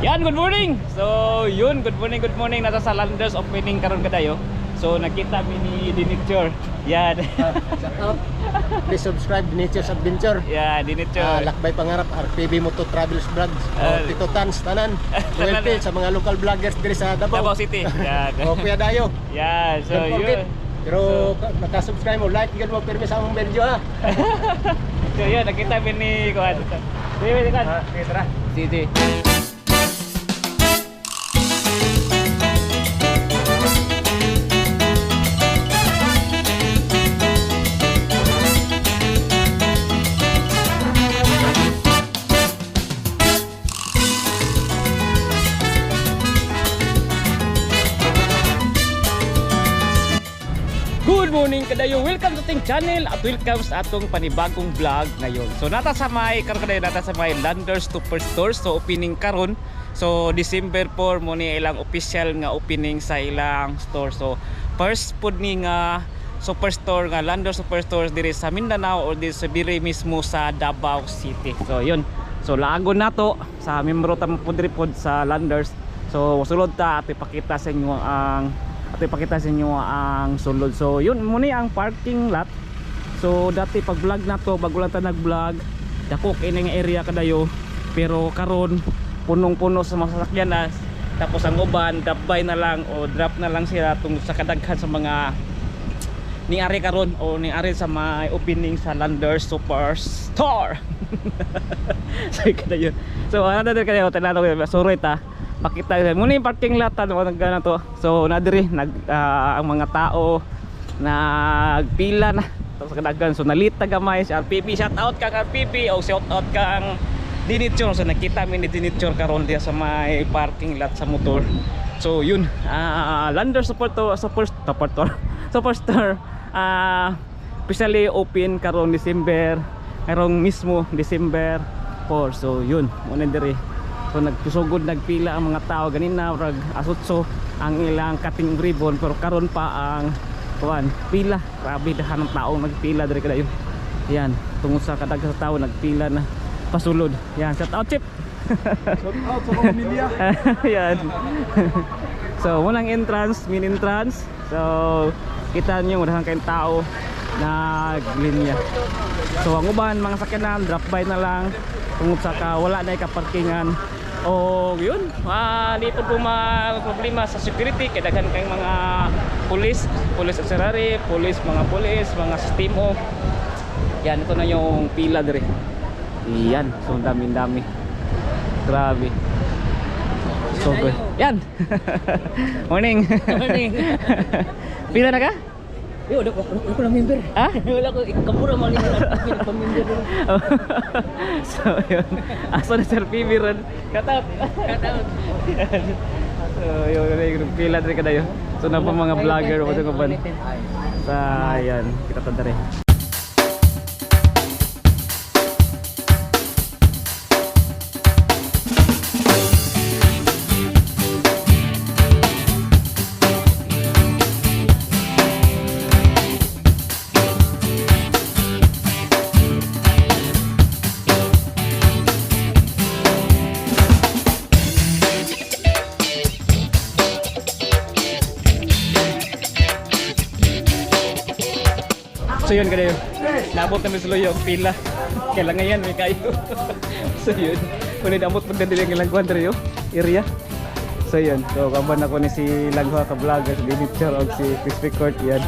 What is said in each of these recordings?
Yan, good morning. So, yun, good morning. Nasa sa Landers opening karon kadayo. So, nakita mi ni Diniture. Yan. Shout out. Please subscribe Nature's Adventure. Yeah, Diniture. Lakbay Pangarap, RPB Moto Travels Vlogs. Tito Tans, tanan. Welcome sa mga local vloggers diri sa Davao Davao. City. Yan. Kuya Dayo. Yeah, so Don't forget. yun. Pero nakasubscribe mo, like, yun mo, permis sa among video ha. So, yun, nakita mi ni Kuan. Sige, Kuan. Okay, tara. Sige. Good morning kadayo, welcome to ating channel at welcome sa atong panibagong vlog ngayon. So nata sa may Landers Superstore, so opening karon. So December 4 mo ni ilang official nga opening sa ilang store. So first pud ni nga superstore nga Landers Superstore diri sa Mindanao or diri mismo sa Davao City. So yun. So laagon nato sa membro ta pud diri pod sa Landers. So sulod ta at ipakita sa inyo ang sulod. So yun muna ang parking lot. So dati pag vlog na to, bago lang ta nag vlog, dako kining area kadayo, pero karon punong-puno sa mga sasakyan na. Tapos ang uban drop-by na lang o drop na lang sila tungkol sa kadaghan sa mga niari karon o niari sa may opening sa Landers Superstore. So kadayo. So ano din kadayo tanado sorry ta. Pakita muna yung parking lot na to. So nadiri ang mga tao nagpila na tapos kadagan. So nalita gamay si RPB. Shout out kang RPB o shout out kang Diniture. So nakita mi ni Diniture karon dia sa may parking lot sa motor. So yun, Landers Superstore officially open karon December, karong mismo December 4. So yun muna diri. So nagkusugod nagpila ang mga tao ganina rag asutso ang ilang cutting ribbon, pero karon pa ang kuan pila, grabe dahan ng tao nagpila diri kadayon. Yan tungod sa kadaghan sa tao nagpila na pasulod. Yan, shout out Chip. Shout out sa pamilya. Yan. So unang entrance, main entrance. So kita niyo dahan kay tao naglinya. So ang uban mga sakyanan drop by na lang tungod sa wala na kaparkingan. O yun, di po problema sa security, kaya daghan kayong mga police auxiliary, mga sistemo. Yan, ito na yung pila dire. Yan, so dami grabe. So good. Yan. Morning. Pila na ka? Yo, wala ko lang member. Ha? Wala ko, kapura man nila pamimber. So yun, aso na Sir PB ron. Cut out. So yun, pila rin ka dayo. So na pa mga vlogger o ito ka ba? Sa yan, kita tanda rin. So yun kadayo, nabot namin sa loyo ang pila. Kailangan yan, may kayo. So yun, kung nidamot po ganda yung ilang kwadro area. So yun, so kaban ako ni si Langha ka vlogger, si Diniture o si Crispy Court yan.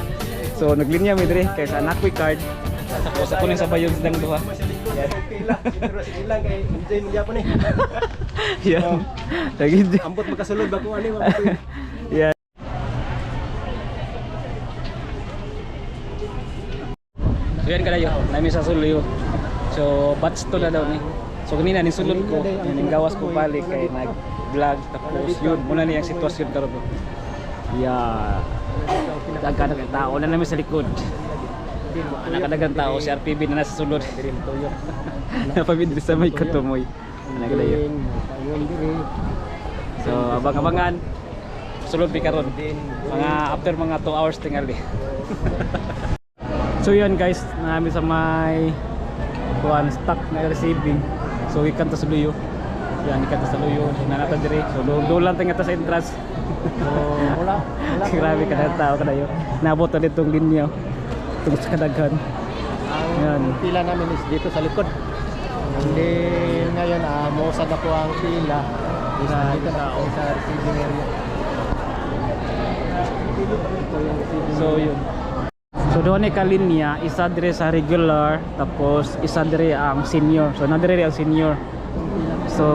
So naglinya mi dire kay sa anak ko card. Tapos ako ning sabayon silang duha. Yan. Pila, pero sa ilang kay enjoy mo gyapon eh. Yan. Lagi Ambot magkasulod ba ko ani mo. yan. So yan kadayo, namin sa Suluyo. So batch to na daw ni. So kanina ni sulod ko, ning gawas ko balik kay nag-vlog tapos yun muna niyang sitwasyon karon. Yeah. Daghan ng tao na namin sa likod. Nakadagang tao si RPB na nasa sulod. Napabidri sa may katumoy. Nagadayo. So abang-abangan. Sulod pi karon. Mga after mga 2 hours tingali. So yun guys, namin sa may kuan stock na receiving. So ikan ta Suluyo. Yan ikat sa luyo, nanata dire. So doon lang tingata sa entrance. So, wala. Grabe ka na tao kadayo. Nabot na ditong linya. Tungkol sa kadaghan. Yan. Ang pila namin is dito sa likod. Hindi ngayon, mausad ako ang pila. Is dito na ako sa receiving area. So yun. So doon ay kalinya, isa dire sa regular, tapos isa dire ang senior. So nadire ang senior. So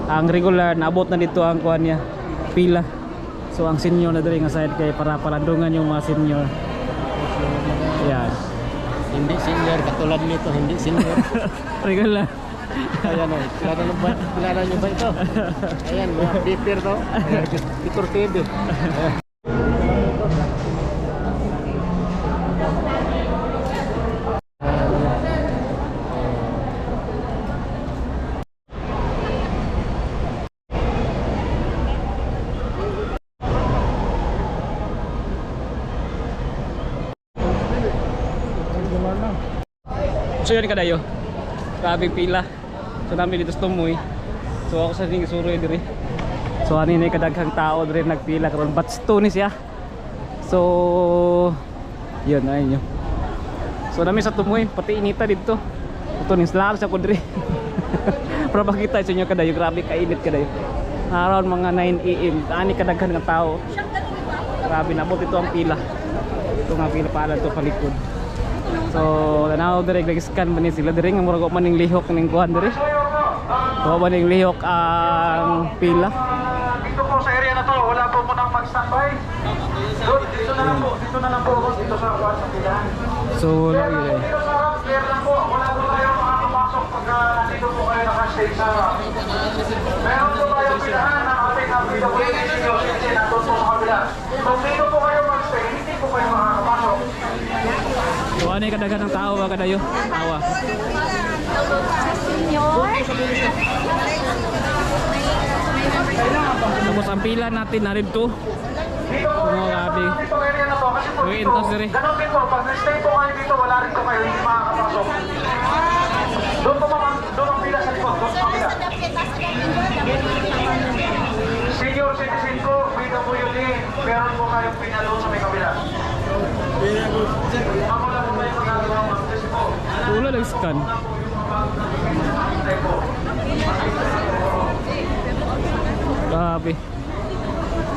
ang regular naabot na dito ang kuan niya, pila. So ang senior na dire nga side kay para palandungan yung mga senior. Yan. Hindi senior, katulad nito, hindi senior. Regular. Ayan o, kilala nyo ba ito? Ayan, mga bitter to. Bitter TV. So yun kadayo. Grabe pila. So namin dito sa Tumoy. So ako sa ning suroy diri. So ani ni kadaghang tao diri nagpila karon batch 2 ni siya. So yun ayun yun. So namin sa Tumoy pati inita dito. Ito ning slalas ako diri. Para makita sa inyo kadayo, grabe kainit kadayo. Around mga 9 AM ani kadaghan nga tao. Grabe nabot ito ang pila. Ito nga pila pala to palikod. So tanaw dire nag-scan man ni sila dire nga murag man ning lihok ning kuan dire. So man ning lihok ang pila. Dito po sa area na to, wala po munang mag-standby. Dito na lang po, dito sa kuwan sa pilahan. So lagi dire. Dito sa rock, clear lang po, wala po tayong makakapasok pag nandito po kayo nakastay sa rock. Meron po tayong pilahan ng ating PWD senior citizen nandun po sa kabila. Kung dito po kayo mag-stay, hindi po kayo makakapasok. So ano yung kadaghan ng tao ba kadayo? Tawa. Tapos ang pila natin na rin to. Dito po, Grabe. dito area na to, kasi po Uy, dito, entos dire. ganun din po, pag nag-stay po kayo dito, wala rin po kayo, hindi makakapasok. Doon po doon ang pila sa likod, doon sa kabila. Senior citizen ko, PWD, meron po kayong pina doon sa may kabila. Ako lang po kayo magagawa mo, kasi po, Wala lang scan. Grabe.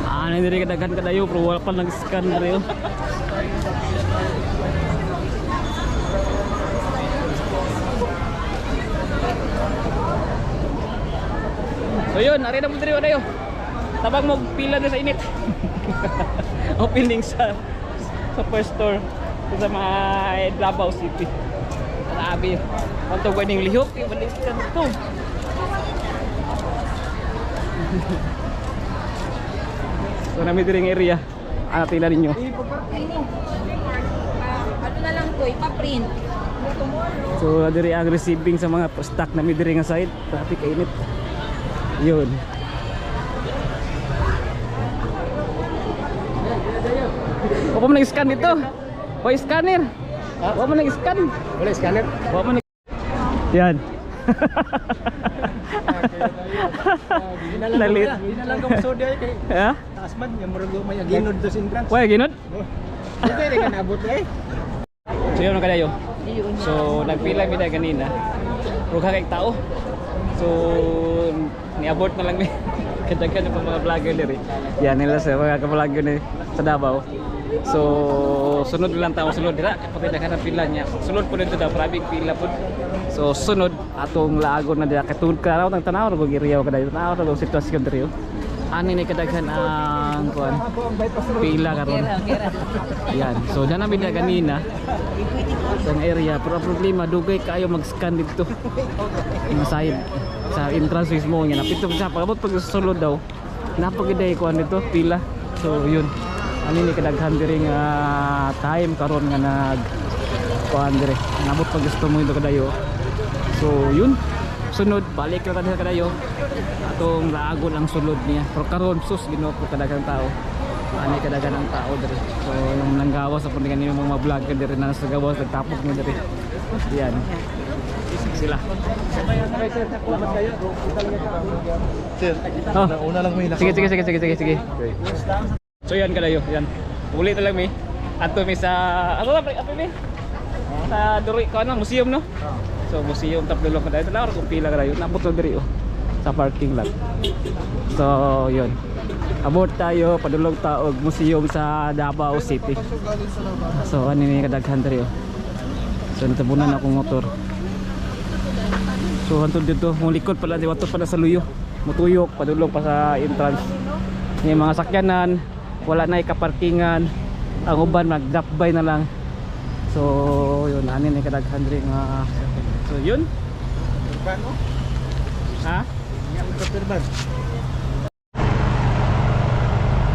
Ano yung diri kadaghan kadayo pero wala pa nag-scan diri. So yun, ari na mo diri kadayo. Tabang mo pila na sa init. Opening sa first store sa mga Davao City. Grabe. Kanto gwaning lihok, ibalik ka to. So namin diring area. Ano tingnan ninyo? Ano na lang ko, ipaprint. So diri ang receiving sa mga stock namin diri nga side. Grabe kainit. Yun. Wala mo nag-scan dito. Hoy, scanner. Wala mo nag-scan. Wala scanner? Wala mo nag... Yan. Lalit. Hindi na lang kung soda kay Ha? taas man, yung murag may aginod do sin trans. Wala, ginod? Hindi rin ka nabot eh. So yun ang kadayo. So nagpila mi na ganina. Pero kay tao. So niabot na lang mi. Kadaghan ng mga vlogger diri. Yan nila sa mga ka-vlogger ni sa Davao. So sunod lang tao sunod dira kapag daghan ang pila niya. Sunod po dito daw grabing pila po. So sunod atong laagon na dira katulad ka raw ng tanaw ug iriyaw kadayo tanaw ra sitwasyon diri. Ani ni kadaghan ang kuan pila karon. Yan. So dyan namin na ganina ang area pero ang problema dugay kayo mag-scan dito. Yung side sa entrance mismo niya napito sa pagabot pag sulod daw. Napagiday kuan dito pila. So yun. Ani ni kadaghan diri nga time karon nga nag kuan diri. Nabot pag gusto mo ito kadayo. So yun. Sunod balik ra kadto kadayo. Atong laagon ang sulod niya. Pero karon sus Ginoo ko kadaghan tao. Ani kadaghan ang tao diri. So yung nanggawas sa pundingan nimo mga vlogger diri na sa gawas nagtapok mo diri. Yan. Sila. Salamat kayo. Sir, Oh. una lang may Sige. So yan kadayo, yan. Uli na lang mi. Ato mi sa ato mi. Sa duri ko ano, museum no? So museum tapdulong kadayo. Tala kung pila kadayo. Napot na diri oh. Sa parking lot. So yun. Abot tayo padulong taog museum sa Davao City. So ano ni kadaghan diri oh. So natabunan akong motor. So hantod dito, mong likod pala di wato pala sa luyo. Mutuyok padulong pa sa entrance. Yung mga sakyanan, wala na ikaparkingan. Ang uban mag-drop by na lang. So yun, anin ay kadaghan diri nga. So yun. Ha?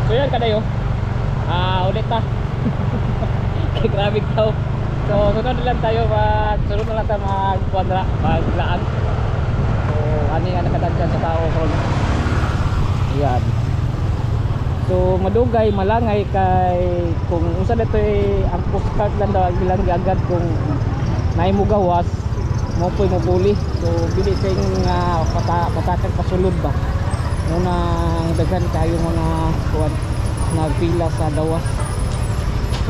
So yan kadayo. Ulit ta. Kay grabe tao. So sunod lang tayo sunod na lang tayo maglaan. So ani nga nakadaghan sa tao karon. Yan. So madugay malangay kay kung unsa ditoy ang postcard lang daw ilang agad kung naay mo gawas mo po'y mabuli. So bili sa nga patakan pasulod ba muna daghan kayo mga kuwan nagpila sa dawas.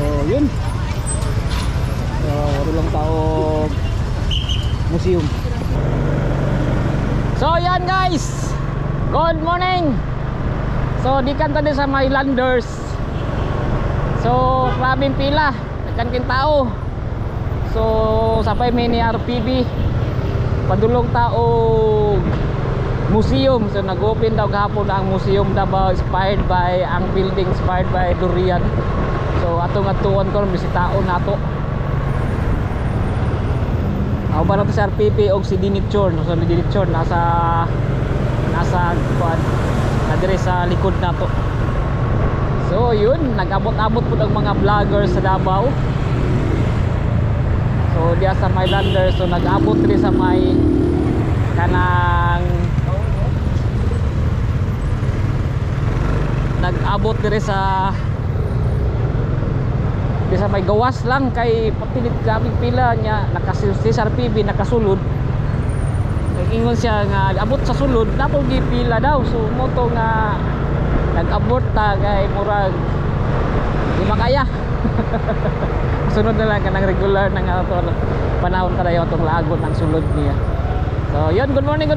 So yun. So lang tao museum. So yan guys, good morning. So di kan tadi sa Mylanders. So grabing pila nagkan tao. So sapay mini RPB padulong tao museum. So nag-open daw kahapon ang Museum Davao inspired by ang building inspired by Durian. So atong atuon ko bisitaon nato. Ako ba na to sa RPP og si Dinichon. So si Dinichon nasa kuan dire sa likod nato. So yun, nag-abot-abot po ang mga vloggers sa Davao. So diya sa Mylanders, so nag-abot rin sa may kanang nag-abot rin sa may gawas lang kay papilit kaming pila niya si RPB nakasulod. Ingon siya nga abot sa sulod dapat gipila daw. So moto nga nag-abot ta kay murag di makaya. Sunod na lang kanang regular nang panahon kadayo atong lagot ng sulod niya. So yun, good morning.